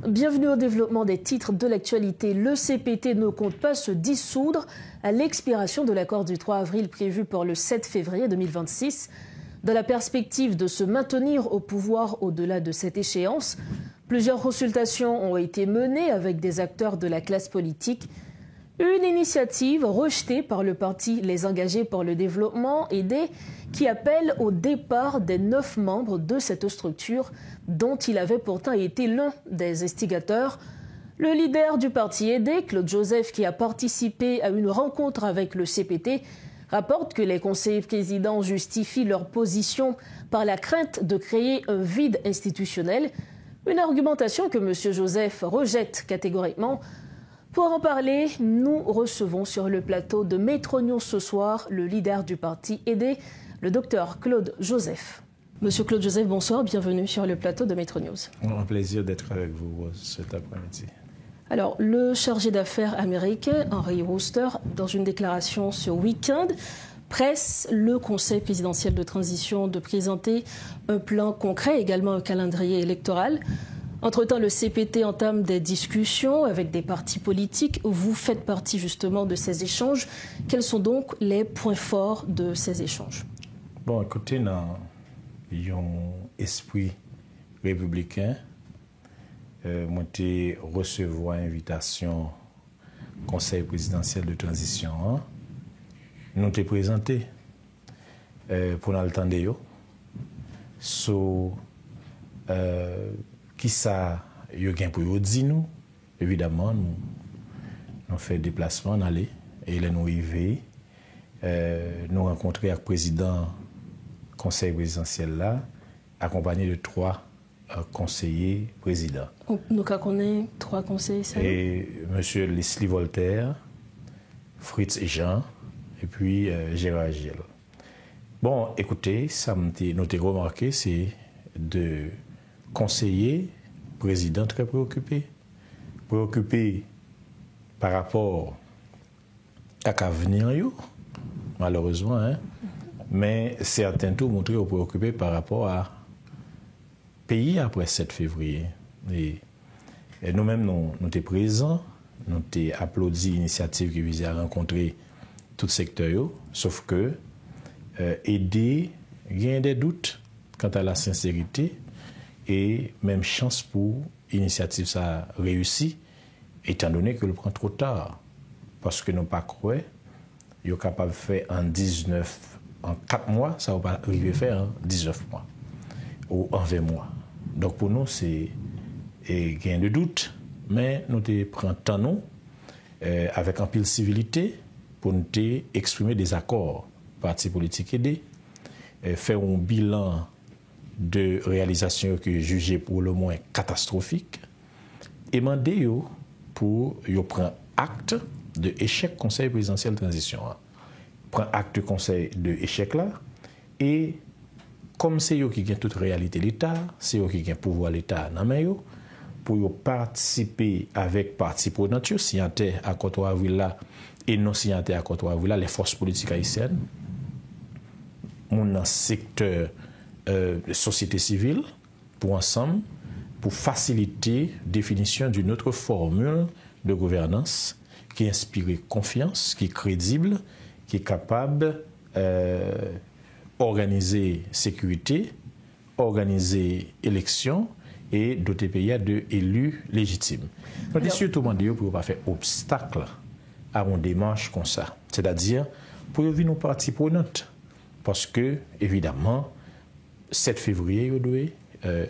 Bienvenue au développement des titres de l'actualité. Le CPT ne compte pas se dissoudre à l'expiration de l'accord du 3 avril prévu pour le 7 février 2026. Dans la perspective de se maintenir au pouvoir au-delà de cette échéance, plusieurs consultations ont été menées avec des acteurs de la classe politique. Une initiative rejetée par le parti Les Engagés pour le Développement, EDD, qui appelle au départ des 9 membres de cette structure, dont il avait pourtant été l'un des instigateurs. Le leader du parti EDD, Claude Joseph, qui a participé à une rencontre avec le CPT, rapporte que les conseillers présidents justifient leur position par la crainte de créer un vide institutionnel, une argumentation que M. Joseph rejette catégoriquement. Pour en parler, nous recevons sur le plateau de Métro News ce soir le leader du parti EDD, le docteur Claude Joseph. Monsieur Claude Joseph, bonsoir, bienvenue sur le plateau de Métro News. Un plaisir d'être avec vous cet après-midi. Alors, le chargé d'affaires américain, Henry Wooster, dans une déclaration ce week-end, presse le Conseil présidentiel de transition de présenter un plan concret, également un calendrier électoral. Entre-temps, le CPT entame des discussions avec des partis politiques. Vous faites partie justement de ces échanges. Quels sont donc les points forts de ces échanges? Bon, écoutez, dans un esprit républicain, moi, j'ai reçu invitation Conseil présidentiel de transition. Nous t'ai présenté pour nous attendre sur qui ça y a gain pour nous dire nous. Évidemment, nous fait déplacement dans aller et là nous arrivés nous rencontrer avec le président conseil présidentiel là accompagné de 3 conseillers présidents. Nous connaissons 3 conseillers. Et monsieur Leslie Voltaire, Fritz Jean et puis Gérard Gilles. Bon, écoutez, ça nous avons remarqué, c'est de conseillers, présidents très préoccupés par rapport à l'avenir, malheureusement, hein? Mais certains tout montré préoccupés par rapport à pays après 7 février. Et nous-mêmes, nous étions présents, nous avons applaudi l'initiative qui visait à rencontrer tout secteur, sauf que aider, il y a des doutes quant à la sincérité et même chance pour l'initiative ça réussi, étant donné que le prend trop tard. Parce que nous pas croire, il est capable de faire en 4 mois, ça ne va pas arriver à faire en 19 mois ou en 20 mois. Donc pour nous, c'est gain de doute, mais nous prenons temps nous, avec un pile civilité pour nous exprimer des accords, partis politiques aidés, faire un bilan de réalisation que jugé pour le moins catastrophique et demander pour prendre acte de échec conseil présidentiel de transition. Prendre acte de conseil de échec là et comme c'est eux qui gagnent toute réalité l'État, c'est eux qui gagnent pouvoir l'État dans main pour participer avec partis prenants signataires à Côte-Trois là et non signataires à Côte-Trois là les forces politiques haïtiennes mon secteur de société civile pour ensemble pour faciliter la définition d'une autre formule de gouvernance qui inspire confiance, qui est crédible, qui est capable organiser sécurité, organiser élection et doter pays de élus légitimes. Donc, je suis tout le monde pour ne pas faire obstacle à une démarche comme ça. C'est-à-dire, pour y venir nos parties prenantes. Parce que, évidemment, 7 février, vous devez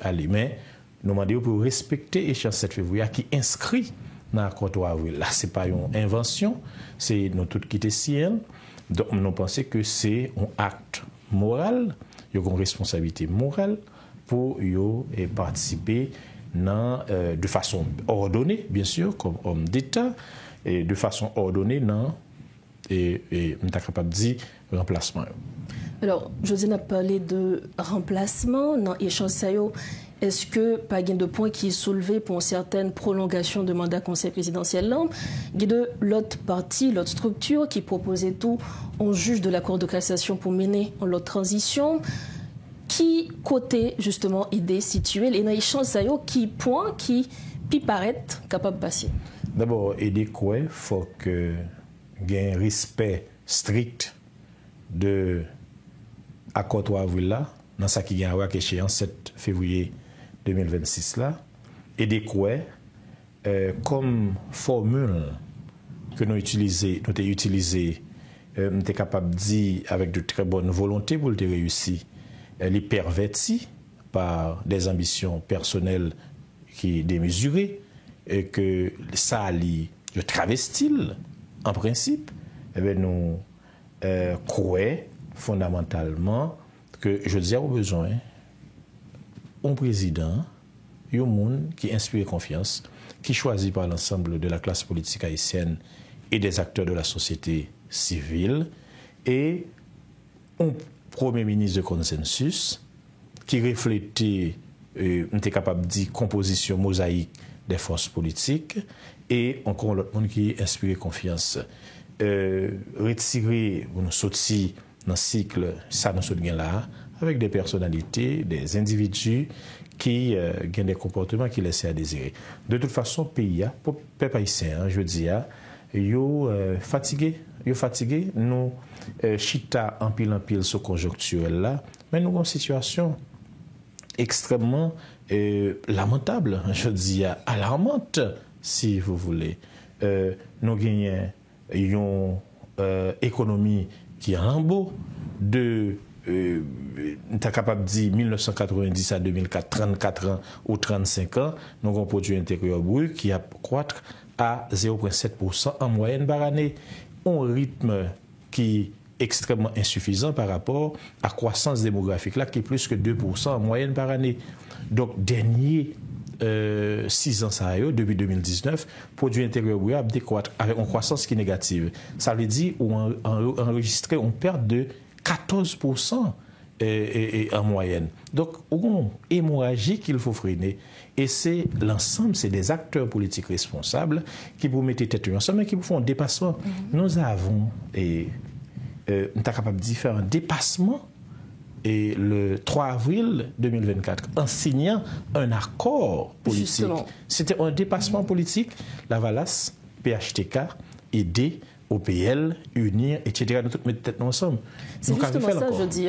aller. Mais nous demandons pour respecter l'échéance 7 février qui est inscrit dans l'accord 3 avril. Là, ce n'est pas une invention, c'est nous tous qui sommes. Donc, nous pensons que c'est un acte moral, il y a une responsabilité morale pour participer de façon ordonnée, bien sûr, comme homme d'État, et de façon ordonnée dans et on est capable de dire remplacement. Alors, José n'a parlé de remplacement dans l'échange. Est-ce que pas de point qui est soulevé pour une certaine prolongation de mandat conseil présidentiel là, il y a de l'autre partie, l'autre structure qui proposait tout, on juge de la Cour de cassation pour mener en l'autre transition, qui côté justement idée située, et dans l'échange qui point qui puis paraît capable de passer. D'abord, il faut que il y ait un respect strict de l'accord 3 avril là, dans ce qui est en échéance 7 février 2026 là, et des quoi comme formule que nous utilisons, nous sommes capables de dire avec de très bonne volonté pour le réussir, les pervertis par des ambitions personnelles qui démesurées, et que ça allie le travestil en principe, eh bien, nous croyons fondamentalement que je dis au besoin un président, un monde qui inspire confiance, qui choisit par l'ensemble de la classe politique haïtienne et des acteurs de la société civile, et un premier ministre de consensus qui reflétait, on était capable de dire, composition mosaïque des forces politiques, et encore l'autre monde qui inspire confiance. Retirer, nous sortir dans le cycle, ça nous sommes là, avec des personnalités, des individus qui ont des comportements qui laissent à désirer. De toute façon, pays, pour le peuple haïtien, je dis, ils fatigué, nous chita en pile ce conjoncturel là, mais nous avons une situation extrêmement lamentable, je dis alarmante, si vous voulez. Nous gagnons une économie qui est en lambeau de capable de dire 1990 à 2004, 34 ans ou 35 ans, nous avons un produit intérieur brut qui a croître à 0,7% en moyenne par année. Un rythme qui est extrêmement insuffisant par rapport à la croissance démographique là, qui est plus que 2% en moyenne par année. Donc, dernier 6 ans, ça a depuis 2019, le produit intérieur brut a décroître avec une croissance qui est négative. Ça veut dire qu'on enregistré une perte de 14% en moyenne. Donc, une hémorragie qu'il faut freiner. Et c'est l'ensemble, c'est des acteurs politiques responsables qui vous mettez tête ensemble et qui vous font un dépassement. Nous avons, nous sommes capables de faire un dépassement et le 3 avril 2024 en signant un accord politique. Justement. C'était un dépassement politique. La Valace, PHTK, ED, OPL, UNIR, etc. Nous tous mettons tête ensemble. C'est justement ça, je dis.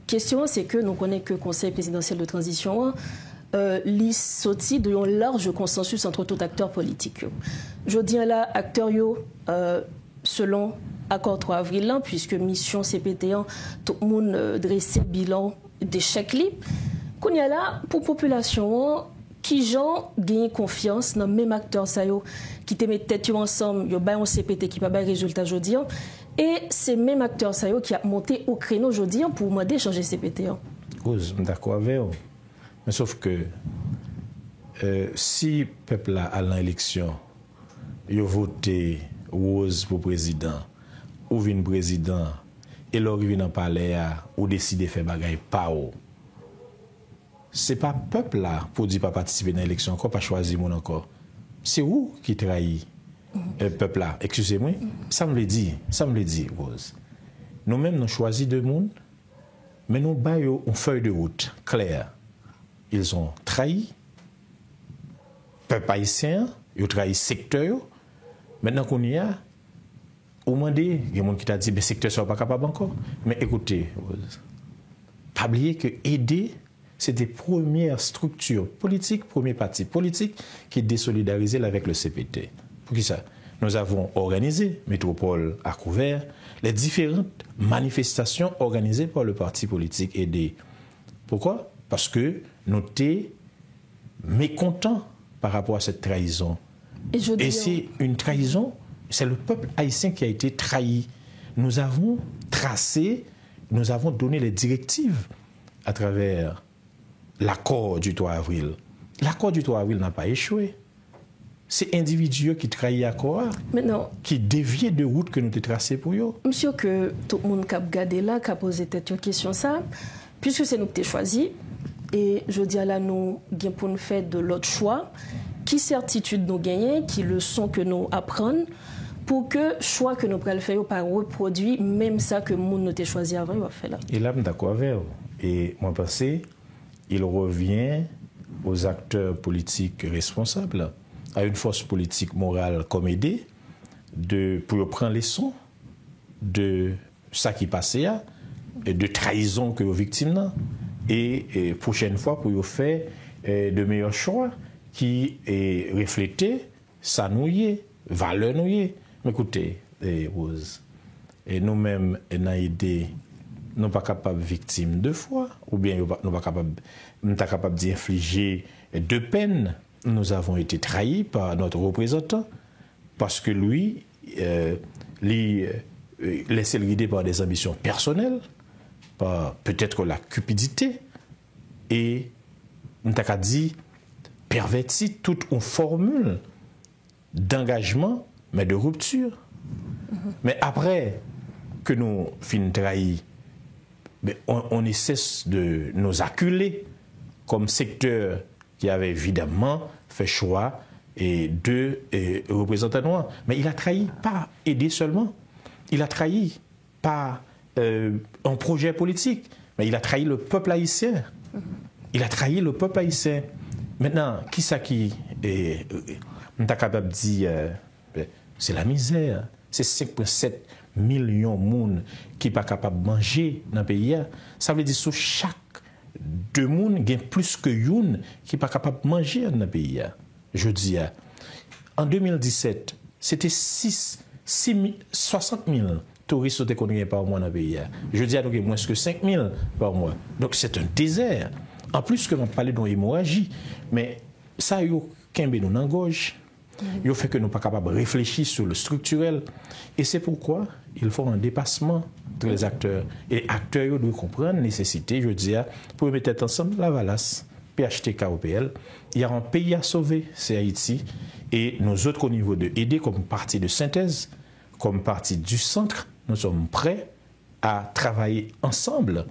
Question, c'est que nous connaissons que le Conseil présidentiel de transition l'y sorti de un large consensus entre tous acteurs politiques. Je dis là, acteurs selon accord 3 avril, là, puisque mission CPT1, tout le monde dressé bilan d'échec libre. Qu'on y a là, pour la population, qui gens gagnent confiance dans même acteur ça qui te mettent tête ensemble, yo ba un CPT qui pas ba résultat aujourd'hui, et c'est même acteur ça qui a monté au créneau aujourd'hui pour demander changer CPT. D'accord avec vous. Mais sauf que si le peuple a l'élection, il a voté Rose pour président, ou vin président, et leur vient en palais ou décide de faire bagaille pas ou. C'est pas le peuple là pour dire pas participer dans l'élection encore, pas choisir mon encore. C'est vous qui trahit le peuple là. Excusez-moi, ça me le dit, Rose. Nous-mêmes nous choisi deux monde, mais nous baillons une feuille de route claire. Ils ont trahi peuple haïtien, ils ont trahi secteur. Maintenant qu'on y a, au moment il y a des gens qui t'a dit que le secteur ne sera pas capable encore. Mais écoutez, pas oublier que aider, c'est des premières structures politiques, premier parti politique qui désolidarisé avec le CPT. Pour qui ça? Nous avons organisé, Métropole à couvert, les différentes manifestations organisées par le parti politique aidé. Pourquoi? Parce que nous étions mécontents par rapport à cette trahison. Et c'est une trahison, c'est le peuple haïtien qui a été trahi. Nous avons tracé, nous avons donné les directives à travers l'accord du 3 avril. L'accord du 3 avril n'a pas échoué. C'est individueux qui trahit l'accord, qui dévient de route que nous avons tracé pour eux. Monsieur, que tout le monde qui a regardé là, qui a posé cette question, ça, puisque c'est nous qui avons choisi, et je dis là, nous avons pour nous faire de l'autre choix, qui certitude nous gagnons, qui leçons que nous apprenons, pour que le choix que nous prenons faire pas reproduit, même ça que nous avons choisi avant, on va faire là. Et là, je suis d'accord avec vous. Et moi, je pense il revient aux acteurs politiques responsables, à une force politique morale comme aidée, pour prendre les leçons de ça qui passait, de trahison que vous victimes, et prochaine fois pour faire de meilleurs choix qui reflètent ça nouillé, valeur nouillée. Mais écoutez, Rose, et nous-mêmes, nous aidé, nous ne sommes pas capables de victimes deux fois, ou bien nous ne sommes pas capables d'infliger deux peines. Nous avons été trahis par notre représentant, parce que lui, laissé le guider par des ambitions personnelles, par peut-être la cupidité, et nous avons dit perverti toute une formule d'engagement, mais de rupture. Mais après que nous finissons trahis, on cesse de nous acculer comme secteur qui avait évidemment fait choix de représentants noirs. Mais il a trahi pas aider seulement. Il a trahi pas un projet politique, mais il a trahi le peuple haïtien. Il a trahi le peuple haïtien. Maintenant, qui ça qui est capable de dire c'est la misère. C'est 5,7 millions de monde qui ne sont pas capables de manger dans le pays. Ça veut dire que sur chaque deux monde, il y a plus que une qui ne sont pas capables de manger dans le pays. Je dis, en 2017, c'était 60 000 touristes qui sont par mois dans le pays. Je dis, donc il y a moins que 5 000 par mois. Donc c'est un désert. En plus que l'on parle d'une hémorragie, mais ça, il y a qu'un bénou dans la gorge. Il fait que nous ne sommes pas capables de réfléchir sur le structurel. Et c'est pourquoi il faut un dépassement entre les acteurs. Et les acteurs doivent comprendre la nécessité, je dis, pour mettre ensemble la Valace, PHTK, OPL. Il y a un pays à sauver, c'est Haïti. Et nous autres, au niveau de aider comme parti de synthèse, comme parti du centre, nous sommes prêts à travailler ensemble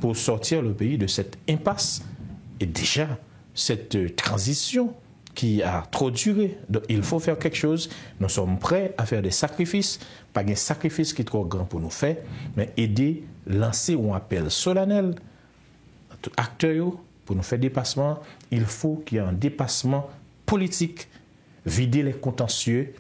pour sortir le pays de cette impasse. Et déjà, cette transition qui a trop duré. Donc, il faut faire quelque chose. Nous sommes prêts à faire des sacrifices. Pas un sacrifice qui est trop grand pour nous faire, mais aider, lancer un appel solennel à acteurs pour nous faire dépassement. Il faut qu'il y ait un dépassement politique, vider les contentieux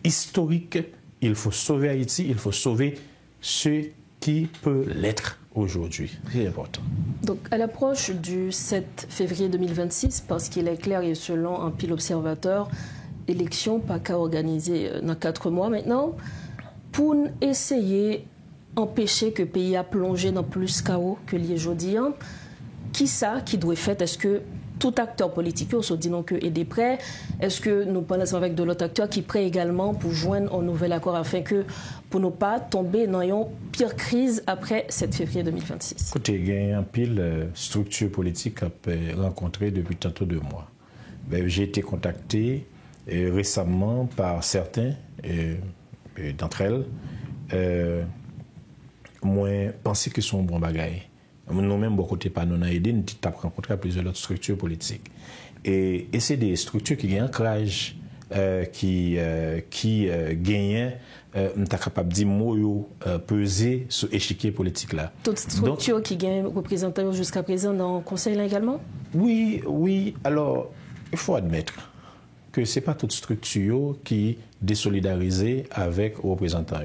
historiques. Il faut sauver Haïti, il faut sauver ceux qui peuvent l'être aujourd'hui. C'est important. Donc, à l'approche du 7 février 2026, parce qu'il est clair et selon un pile observateur, élection pas qu'à organiser dans 4 mois maintenant, pour essayer d'empêcher que le pays a plongé dans plus chaos que l'y est aujourd'hui, qui ça qui doit faire? Est-ce que tout acteur politique se dit non que est des prêts? Est-ce que nous parlons avec de l'autre acteur qui prêt également pour joindre un nouvel accord afin que pour ne pas tomber dans une pire crise après 7 février 2026? Écoutez, il y a un pile structure politique à rencontrer depuis tantôt 2 mois. J'ai été contacté récemment par certains d'entre elles. Moi, pensais que ce sont bon bagaille. Nous-mêmes, beaucoup de pas nous aidé, nous avons rencontré plusieurs autres structures politiques. Et c'est des structures qui ont un ancrage, qui gagnent, nous sommes capables de dire mots peser sur l'échiquier politique là. Toutes structures qui gagnent représentants jusqu'à présent dans le Conseil là également? Oui. Alors, il faut admettre que ce n'est pas toute structure qui désolidarisée avec les représentants.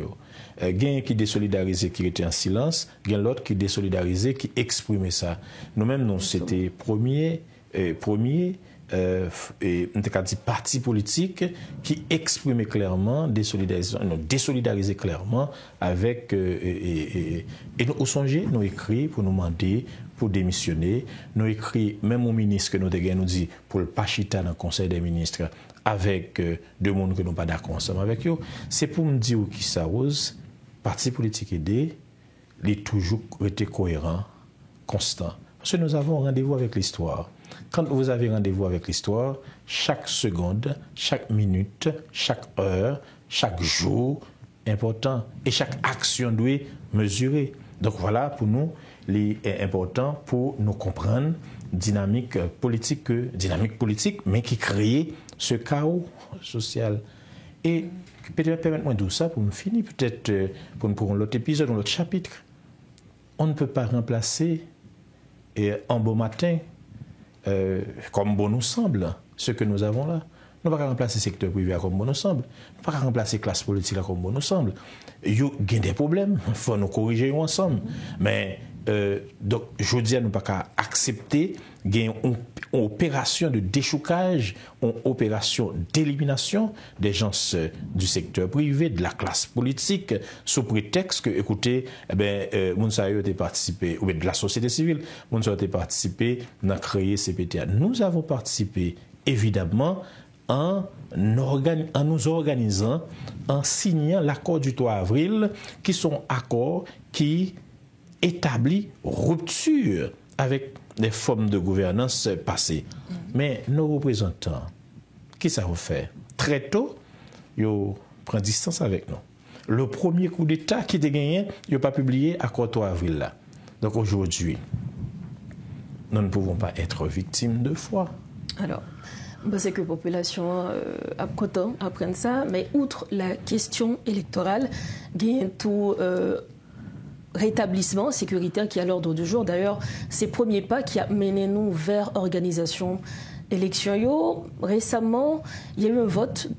Il y a qui désolidarisé qui était en silence, il y a l'autre qui désolidarisé qui exprimait ça. Nous-mêmes, nous, c'était premier parti politique qui exprimait clairement, désolidarisé clairement avec. Et nous, au songé, nous écrit pour nous demander, pour démissionner. Nous écrit même au ministre que nous nous dit pour le pachita dans le Conseil des ministres avec deux mondes que nous pas d'accord ensemble avec eux. C'est pour me dire qui ça Rose, parti politique aidé, il est toujours été cohérent, constant. Parce que nous avons rendez-vous avec l'histoire. Quand vous avez rendez-vous avec l'histoire, chaque seconde, chaque minute, chaque heure, chaque jour est important et chaque action doit mesurer. Donc voilà, pour nous, il est important pour nous comprendre dynamique politique, mais qui crée ce chaos social. Et peut-être permettez-moi de dire ça pour me finir, peut-être pour l'autre épisode ou l'autre chapitre. On ne peut pas remplacer en beau matin comme bon nous semble, ce que nous avons là. Nous ne pouvons pas remplacer le secteur privé comme bon nous semble. Nous ne pouvons pas remplacer la classe politique comme bon nous semble. Il y a des problèmes, il faut nous corriger ensemble. Mais donc, je dis à nous ne pouvons pas accepter une opération de déchoucage, une opération d'élimination des gens du secteur privé, de la classe politique, sous prétexte que, écoutez, Mounsayo a participé, ou de la société civile, Mounsayo a participé à créer CPTA. Nous avons participé, évidemment, en nous organisant, en signant l'accord du 3 avril, qui sont accords qui établissent rupture avec les formes de gouvernance passées. Mais nos représentants, qui ça vous fait? Très tôt, ils prennent distance avec nous. Le premier coup d'État qui était gagné, ils n'ont pas publié l'accord 3 avril là. Donc aujourd'hui, nous ne pouvons pas être victimes de foi. Alors, c'est que la population a content apprendre ça, mais outre la question électorale, il y a tout rétablissement sécuritaire qui est à l'ordre du jour. D'ailleurs, ces premiers pas qui a mené nous vers organisation élection. Récemment, il y a eu un vote,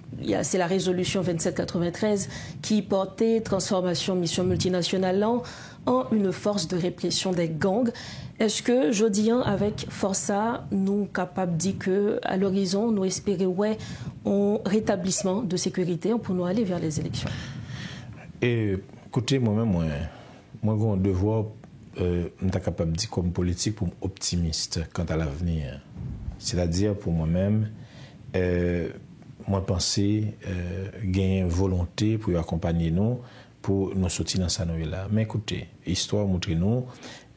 c'est la résolution 2793 qui portait transformation mission multinationale en une force de répression des gangs. Est-ce que, jeudi, avec Força, nous sommes capables de dire qu'à l'horizon, nous espérons un rétablissement de sécurité pour nous aller vers les élections? Et écoutez, moi-même, moi, j'ai un devoir, je suis capable de dire comme politique, pour optimiste quant à l'avenir. C'est-à-dire, pour moi-même, moi, penser, gagner une volonté pour accompagner nous, pour nous sortir dans cette nouvelle-là. Mais écoutez, l'histoire montre-nous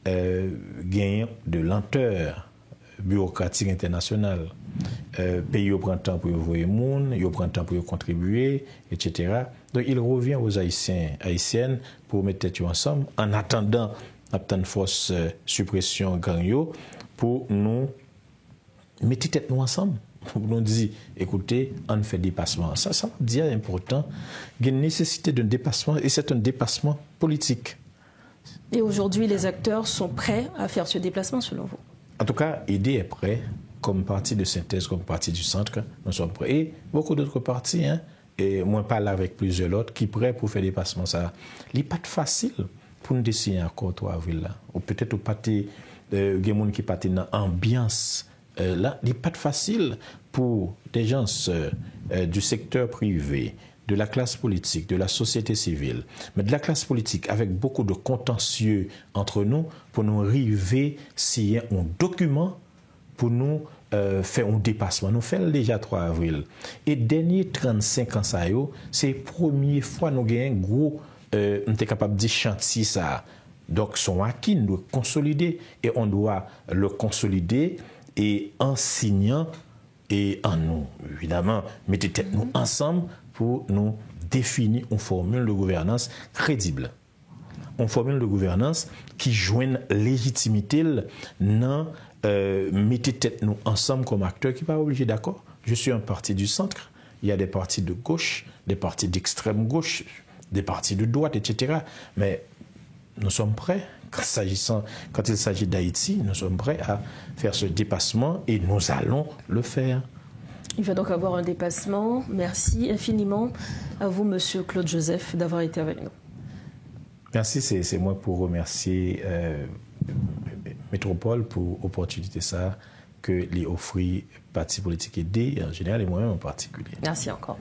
gagner de lenteur bureaucratique internationale. Pays prend temps pour envoyer le monde, il prend temps pour contribuer, etc. Donc il revient aux Haïtiens, Haïtiennes pour mettre tête ensemble en attendant une force suppression gang pour nous mettre tête ensemble. Pour nous dire, écoutez, on fait dépassement. Ça me dit important. Il y a une nécessité d'un dépassement et c'est un dépassement politique. Et aujourd'hui, les acteurs sont prêts à faire ce déplacement, selon vous? En tout cas, l'idée est prête. Comme parti de synthèse, comme parti du centre, nous sommes prêts. Et beaucoup d'autres partis, et moi, je parle avec plusieurs autres, qui sont prêts pour faire des dépassements. Ça n'est pas facile pour nous décider un accord 3 avril. Là. Ou peut-être au parti, il y a des gens qui partent dans l'ambiance. Là, il n'est pas facile pour des gens du secteur privé, de la classe politique, de la société civile, mais de la classe politique avec beaucoup de contentieux entre nous pour nous arriver s'il y a un document pour nous faire un dépassement. Nous faisons déjà 3 avril. Et dernier 35 ans, c'est la première fois que nous avons un gros capable de dire chantier ça. Donc, son acquis, nous doit consolider et on doit le consolider et en signant et en nous, évidemment, mettez tête nous ensemble pour nous définir une formule de gouvernance crédible. Une formule de gouvernance qui joigne légitimité dans mettez tête nous ensemble comme acteurs qui ne sont pas obligés d'accord. Je suis un parti du centre, il y a des partis de gauche, des partis d'extrême gauche, des partis de droite, etc. Mais nous sommes prêts, quand il s'agit d'Haïti, nous sommes prêts à faire ce dépassement et nous allons le faire. Il va donc avoir un dépassement. Merci infiniment à vous, Monsieur Claude Joseph, d'avoir été avec nous. Merci, c'est moi pour remercier Métropole pour l'opportunité ça que les offrir partis politiques aidés en général et moi-même en particulier. Merci encore.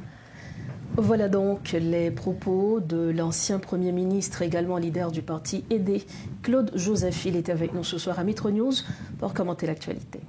Voilà donc les propos de l'ancien Premier ministre, également leader du parti aidé, Claude Joseph. Il était avec nous ce soir à Metro News pour commenter l'actualité.